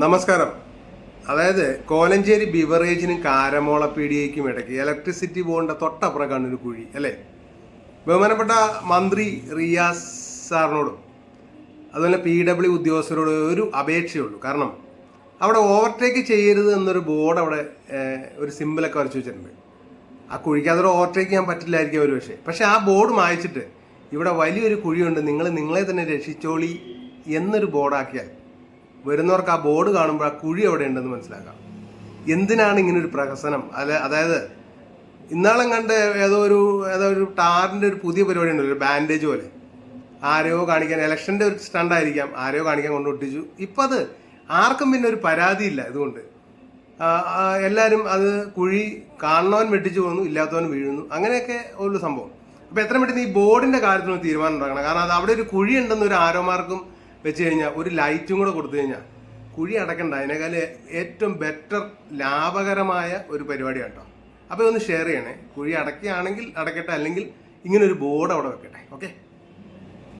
നമസ്കാരം. അതായത് കോലഞ്ചേരി ബിവറേജിനും കാരമോള പീടികയ്ക്കും ഇടയ്ക്ക് ഇലക്ട്രിസിറ്റി ബോർഡിന്റെ തൊട്ടപ്പുറം കാണുന്നൊരു കുഴി അല്ലേ? ബഹുമാനപ്പെട്ട മന്ത്രി റിയാസ് സാറിനോടും അതുപോലെ PW ഉദ്യോഗസ്ഥരോട് ഒരു അപേക്ഷയുള്ളൂ. കാരണം അവിടെ ഓവർടേക്ക് ചെയ്യരുത് എന്നൊരു ബോർഡ് അവിടെ ഒരു സിമ്പിളൊക്കെ വരച്ചു വെച്ചിട്ടുണ്ട്. ആ കുഴിക്ക് അതൊരു ഓവർടേക്ക് ചെയ്യാൻ പറ്റില്ലായിരിക്കും ഒരു പക്ഷേ ആ ബോർഡ് മായച്ചിട്ട് ഇവിടെ വലിയൊരു കുഴിയുണ്ട്, നിങ്ങളെ തന്നെ രക്ഷിച്ചോളി എന്നൊരു ബോർഡാക്കിയാൽ വരുന്നവർക്ക് ആ ബോർഡ് കാണുമ്പോൾ ആ കുഴി അവിടെ ഉണ്ടെന്ന് മനസ്സിലാക്കാം. എന്തിനാണ് ഇങ്ങനെ ഒരു പ്രഹസനം? അതായത് ഇന്നാളും കണ്ട് ഏതോ ഒരു ടാറിൻ്റെ ഒരു പുതിയ പരിപാടി ഉണ്ടല്ലോ, ഒരു ബാൻഡേജ് പോലെ. ആരെയോ കാണിക്കാൻ, ഇലക്ഷൻ്റെ ഒരു സ്റ്റണ്ടായിരിക്കാം, ആരെയോ കാണിക്കാൻ കൊണ്ടൊട്ടിച്ചു. ഇപ്പം അത് ആർക്കും പിന്നെ ഒരു പരാതിയില്ല. ഇതുകൊണ്ട് എല്ലാവരും അത് കുഴി കാണുന്നവൻ വെട്ടിച്ചു പോകുന്നു, ഇല്ലാത്തവൻ വീഴുന്നു, അങ്ങനെയൊക്കെ ഒരു സംഭവം. അപ്പോൾ എത്ര പെട്ടെന്ന് ഈ ബോർഡിൻ്റെ കാര്യത്തിനൊരു തീരുമാനം ഉണ്ടാക്കണം. കാരണം അത് അവിടെ ഒരു കുഴി ഉണ്ടെന്ന് ഒരു ആരോമാർക്കും വെച്ച് കഴിഞ്ഞാൽ ഒരു ലൈറ്റും കൂടെ കൊടുത്തു കഴിഞ്ഞാൽ കുഴി അടക്കണ്ട. അതിനേക്കാൾ ഏറ്റവും ബെറ്റർ ലാഭകരമായ ഒരു പരിപാടിയാണ് കേട്ടോ. അപ്പോൾ ഒന്ന് ഷെയർ ചെയ്യണേ. കുഴി അടയ്ക്കുകയാണെങ്കിൽ അടയ്ക്കട്ടെ, അല്ലെങ്കിൽ ഇങ്ങനൊരു ബോർഡ് അവിടെ വെക്കട്ടെ. ഓക്കെ.